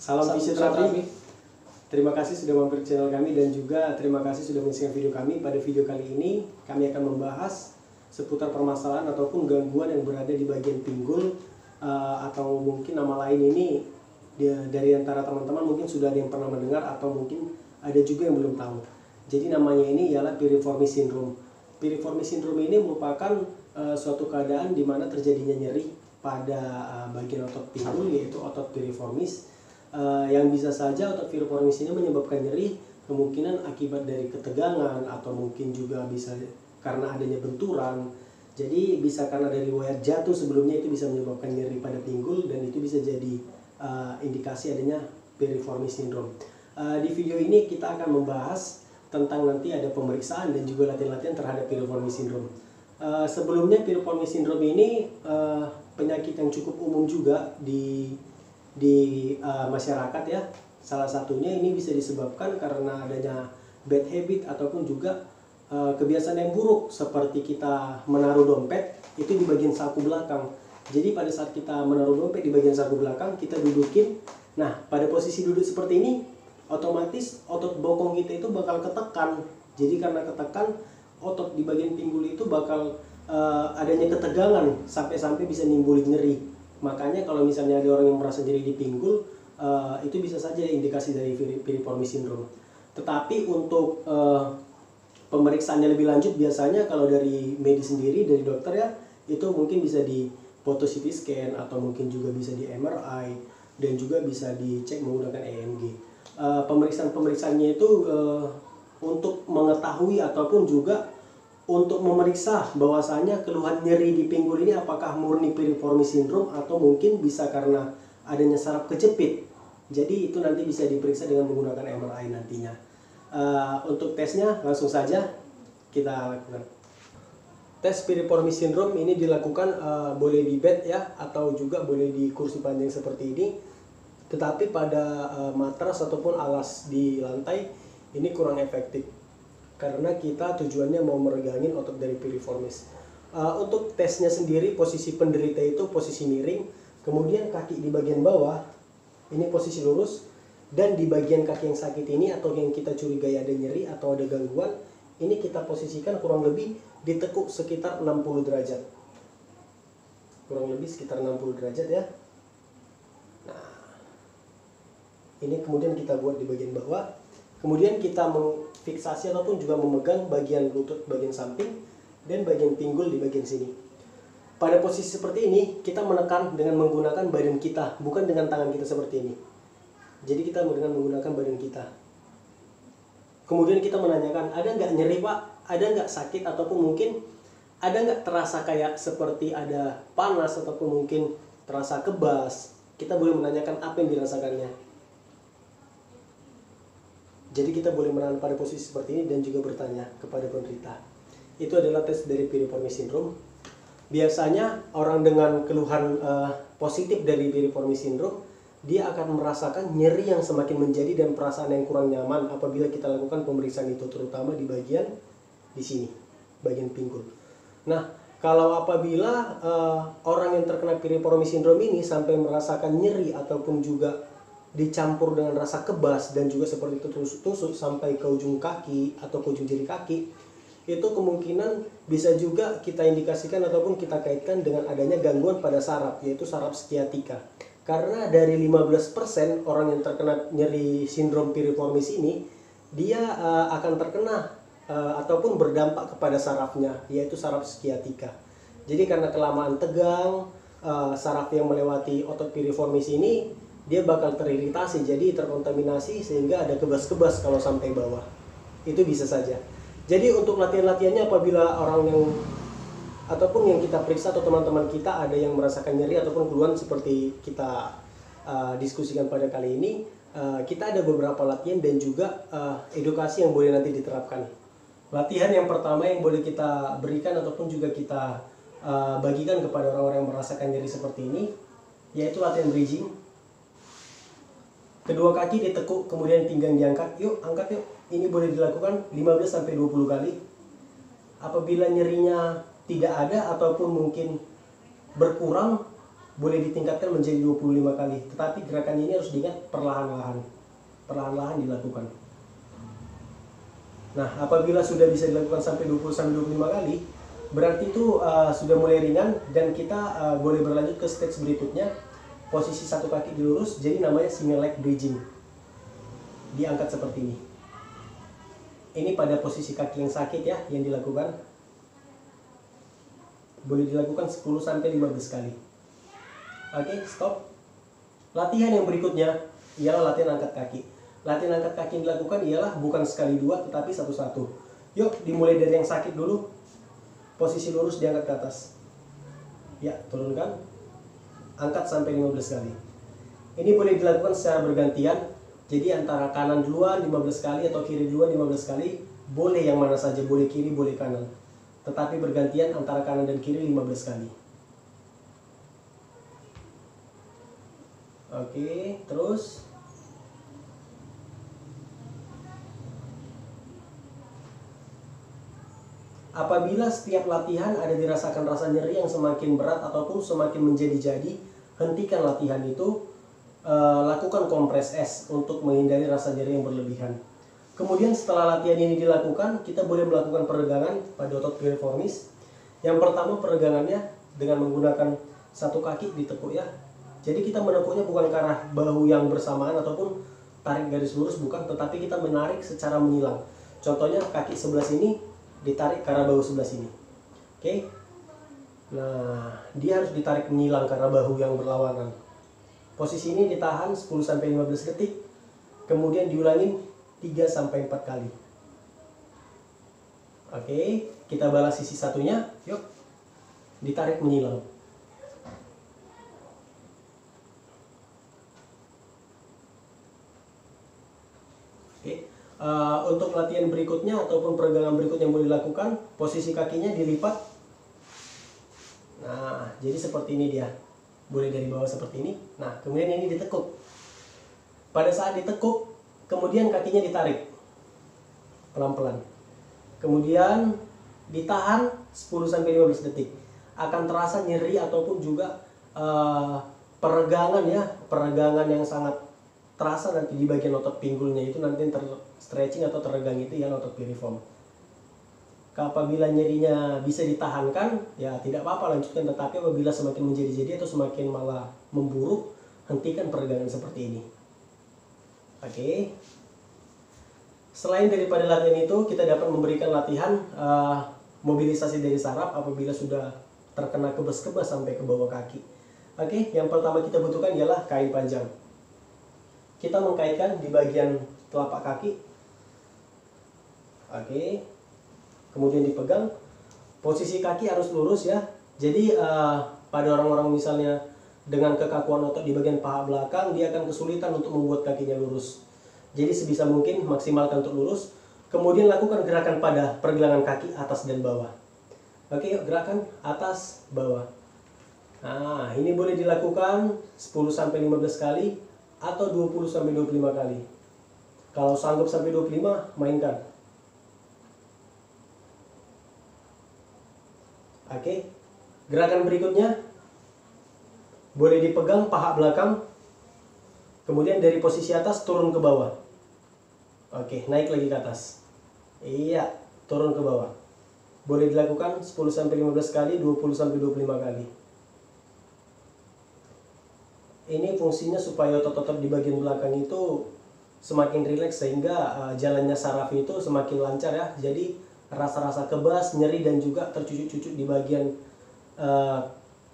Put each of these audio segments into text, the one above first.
Salam fisioterapi. Terima kasih sudah mampir ke channel kami dan juga terima kasih sudah menyaksikan video kami. Pada video kali ini kami akan membahas seputar permasalahan ataupun gangguan yang berada di bagian pinggul, atau mungkin nama lain ini dari antara teman-teman mungkin sudah ada yang pernah mendengar atau mungkin ada juga yang belum tahu. Jadi namanya ini ialah piriformis syndrome. Piriformis syndrome ini merupakan suatu keadaan di mana terjadinya nyeri pada bagian otot pinggul, yaitu otot piriformis, yang bisa saja otot piriformis ini menyebabkan nyeri kemungkinan akibat dari ketegangan atau mungkin juga bisa karena adanya benturan. Jadi bisa karena dari riwayat jatuh sebelumnya itu bisa menyebabkan nyeri pada pinggul dan itu bisa jadi indikasi adanya piriformis syndrome. Di video ini kita akan membahas tentang nanti ada pemeriksaan dan juga latihan-latihan terhadap piriformis syndrome. Sebelumnya piriformis syndrome ini penyakit yang cukup umum juga di masyarakat ya. Salah satunya ini bisa disebabkan karena adanya bad habit ataupun juga kebiasaan yang buruk, seperti kita menaruh dompet itu di bagian saku belakang. Jadi pada saat kita menaruh dompet di bagian saku belakang, kita dudukin. Nah, pada posisi duduk seperti ini, otomatis otot bokong kita itu bakal ketekan. Jadi karena ketekan, otot di bagian pinggul itu bakal adanya ketegangan sampai bisa nimbulin nyeri. Makanya kalau misalnya ada orang yang merasa nyeri di pinggul, itu bisa saja indikasi dari piriformis syndrome. Tetapi untuk pemeriksaannya lebih lanjut, biasanya kalau dari medis sendiri, dari dokter ya, itu mungkin bisa di foto CT scan atau mungkin juga bisa di MRI dan juga bisa dicek menggunakan EMG. Pemeriksaannya itu untuk mengetahui ataupun juga untuk memeriksa bahwasanya keluhan nyeri di pinggul ini apakah murni piriformis syndrome atau mungkin bisa karena adanya saraf kejepit. Jadi itu nanti bisa diperiksa dengan menggunakan MRI nantinya. Untuk tesnya langsung saja kita lakukan. Tes piriformis syndrome ini dilakukan boleh di bed ya, atau juga boleh di kursi panjang seperti ini. Tetapi pada matras ataupun alas di lantai ini kurang efektif karena kita tujuannya mau meregangin otot dari piriformis. Untuk tesnya sendiri, posisi penderita itu posisi miring, kemudian kaki di bagian bawah ini posisi lurus, dan di bagian kaki yang sakit ini atau yang kita curigai ada nyeri atau ada gangguan, ini kita posisikan kurang lebih ditekuk sekitar 60 derajat. Kurang lebih sekitar 60 derajat ya. Nah, ini kemudian kita buat di bagian bawah. Kemudian kita memfiksasi ataupun juga memegang bagian lutut bagian samping dan bagian pinggul di bagian sini. Pada posisi seperti ini, kita menekan dengan menggunakan badan kita, bukan dengan tangan kita seperti ini. Jadi kita dengan menggunakan badan kita. Kemudian kita menanyakan, ada nggak nyeri pak? Ada nggak sakit? Ataupun mungkin ada nggak terasa kayak seperti ada panas ataupun mungkin terasa kebas? Kita boleh menanyakan apa yang dirasakannya. Jadi kita boleh menahan pada posisi seperti ini dan juga bertanya kepada penderita. Itu adalah tes dari piriformis syndrome. Biasanya orang dengan keluhan positif dari piriformis syndrome, dia akan merasakan nyeri yang semakin menjadi dan perasaan yang kurang nyaman apabila kita lakukan pemeriksaan itu, terutama di bagian di sini, bagian pinggul. Nah, kalau apabila orang yang terkena piriformis syndrome ini sampai merasakan nyeri ataupun juga dicampur dengan rasa kebas dan juga seperti itu tusuk-tusuk sampai ke ujung kaki atau ke ujung jari kaki, itu kemungkinan bisa juga kita indikasikan ataupun kita kaitkan dengan adanya gangguan pada saraf, yaitu saraf skiatika. Karena dari 15% orang yang terkena nyeri sindrom piriformis ini, dia akan terkena ataupun berdampak kepada sarafnya, yaitu saraf skiatika. Jadi karena kelamaan tegang, saraf yang melewati otot piriformis ini, dia bakal teriritasi, jadi terkontaminasi sehingga ada kebas-kebas kalau sampai bawah. Itu bisa saja. Jadi untuk latihan-latihannya, apabila orang yang ataupun yang kita periksa atau teman-teman kita ada yang merasakan nyeri ataupun keluhan seperti kita diskusikan pada kali ini, kita ada beberapa latihan dan juga edukasi yang boleh nanti diterapkan. Latihan yang pertama yang boleh kita berikan ataupun juga kita bagikan kepada orang-orang yang merasakan nyeri seperti ini, yaitu latihan bridging. Kedua kaki ditekuk, kemudian pinggang diangkat. Yuk, angkat yuk. Ini boleh dilakukan 15-20 kali. Apabila nyerinya tidak ada ataupun mungkin berkurang, boleh ditingkatkan menjadi 25 kali. Tetapi gerakan ini harus diingat perlahan-lahan. Perlahan-lahan dilakukan. Nah, apabila sudah bisa dilakukan sampai 20-25 kali, berarti itu sudah mulai ringan dan kita boleh berlanjut ke stage berikutnya. Posisi satu kaki dilurus, jadi namanya single leg bridging. Diangkat seperti ini. Ini pada posisi kaki yang sakit ya, yang dilakukan. Boleh dilakukan 10-15 kali. Oke, stop. Latihan yang berikutnya ialah latihan angkat kaki. Latihan angkat kaki yang dilakukan ialah bukan sekali dua, tetapi satu-satu. Yuk, dimulai dari yang sakit dulu. Posisi lurus diangkat ke atas. Ya, turunkan. Angkat sampai 15 kali. Ini boleh dilakukan secara bergantian. Jadi antara kanan duluan 15 kali atau kiri duluan 15 kali. Boleh yang mana saja, boleh kiri, boleh kanan. Tetapi bergantian antara kanan dan kiri 15 kali. Oke, terus apabila setiap latihan ada dirasakan rasa nyeri yang semakin berat ataupun semakin menjadi-jadi, hentikan latihan itu, lakukan kompres es untuk menghindari rasa nyeri yang berlebihan. Kemudian setelah latihan ini dilakukan, kita boleh melakukan peregangan pada otot piriformis. Yang pertama peregangannya dengan menggunakan satu kaki ditekuk ya. Jadi kita menekuknya bukan ke arah bahu yang bersamaan ataupun tarik garis lurus, bukan, tetapi kita menarik secara menyilang. Contohnya kaki sebelah sini ditarik ke arah bahu sebelah sini. Oke. Nah, dia harus ditarik menyilang karena bahu yang berlawanan. Posisi ini ditahan 10-15 detik. Kemudian diulangi 3-4 kali. Oke, kita balas sisi satunya. Yuk. Ditarik menyilang. Oke. Untuk latihan berikutnya ataupun peregangan berikutnya yang boleh dilakukan, posisi kakinya dilipat. Nah, jadi seperti ini dia. Boleh dari bawah seperti ini. Nah, kemudian ini ditekuk. Pada saat ditekuk, kemudian kakinya ditarik pelan-pelan. Kemudian ditahan 10-15 detik. Akan terasa nyeri ataupun juga peregangan ya, peregangan yang sangat terasa nanti di bagian otot pinggulnya itu nanti stretching atau teregang itu ya otot piriform. Apabila nyerinya bisa ditahankan ya tidak apa-apa, lanjutkan. Tetapi apabila semakin menjadi-jadi atau semakin malah memburuk, hentikan peregangan seperti ini. Oke. Selain daripada latihan itu, kita dapat memberikan latihan mobilisasi dari saraf apabila sudah terkena kebas-kebas sampai ke bawah kaki. Oke, yang pertama kita butuhkan ialah kain panjang. Kita mengkaitkan di bagian telapak kaki. Oke. Kemudian dipegang. Posisi kaki harus lurus ya. Jadi pada orang-orang misalnya dengan kekakuan otot di bagian paha belakang, dia akan kesulitan untuk membuat kakinya lurus. Jadi sebisa mungkin maksimalkan untuk lurus. Kemudian lakukan gerakan pada pergelangan kaki atas dan bawah. Oke, yuk gerakan atas bawah. Nah, ini boleh dilakukan 10-15 kali atau 20-25 kali. Kalau sanggup sampai 25, mainkan. Oke. Gerakan berikutnya boleh dipegang paha belakang. Kemudian dari posisi atas turun ke bawah. Oke, naik lagi ke atas. Iya, turun ke bawah. Boleh dilakukan 10-15 kali, 20-25 kali. Ini fungsinya supaya otot-otot di bagian belakang itu semakin rileks sehingga jalannya saraf itu semakin lancar ya. Jadi rasa-rasa kebas, nyeri dan juga tercucuk-cucuk di bagian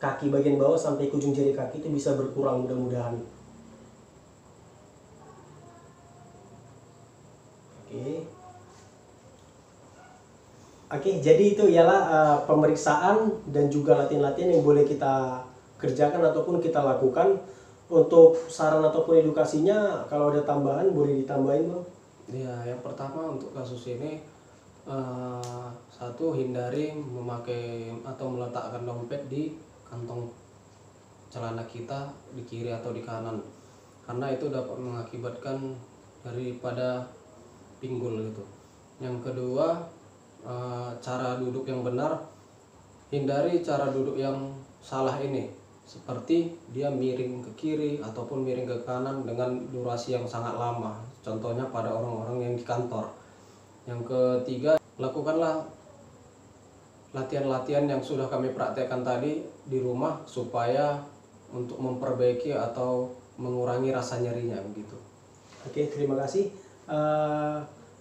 kaki bagian bawah sampai ke ujung jari kaki itu bisa berkurang mudah-mudahan. Oke, jadi itu ialah pemeriksaan dan juga latihan-latihan yang boleh kita kerjakan ataupun kita lakukan. Untuk saran ataupun edukasinya, kalau ada tambahan boleh ditambahin, Bang? Ya, yang pertama untuk kasus ini, satu, hindari memakai atau meletakkan dompet di kantong celana kita di kiri atau di kanan, karena itu dapat mengakibatkan daripada pinggul gitu. Yang kedua, cara duduk yang benar. Hindari cara duduk yang salah ini. seperti dia miring ke kiri ataupun miring ke kanan dengan durasi yang sangat lama. Contohnya pada orang-orang yang di kantor. Yang ketiga, lakukanlah latihan-latihan yang sudah kami praktekkan tadi di rumah supaya untuk memperbaiki atau mengurangi rasa nyerinya begitu. Oke, terima kasih.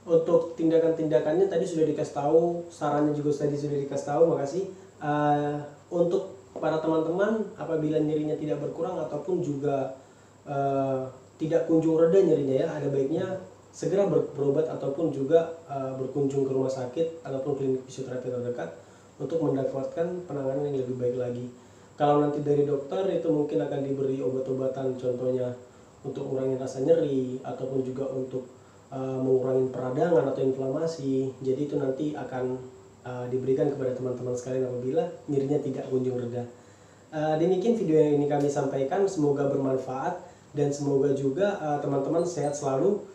Untuk tindakan-tindakannya tadi sudah dikasih tahu, sarannya juga tadi sudah dikasih tahu, makasih. Untuk para teman-teman, apabila nyerinya tidak berkurang ataupun juga tidak kunjung reda nyerinya ya, ada baiknya segera berobat ataupun juga berkunjung ke rumah sakit ataupun klinik fisioterapi terdekat untuk mendapatkan penanganan yang lebih baik lagi. Kalau nanti dari dokter itu mungkin akan diberi obat-obatan, contohnya untuk mengurangi rasa nyeri ataupun juga untuk mengurangi peradangan atau inflamasi. Jadi itu nanti akan diberikan kepada teman-teman sekalian apabila nyerinya tidak kunjung reda. Demikian video yang ini kami sampaikan, semoga bermanfaat dan semoga juga teman-teman sehat selalu.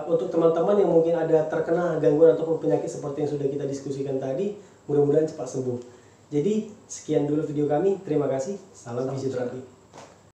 Untuk teman-teman yang mungkin ada terkena gangguan ataupun penyakit seperti yang sudah kita diskusikan tadi, mudah-mudahan cepat sembuh. Jadi sekian dulu video kami, terima kasih, salam fisioterapi.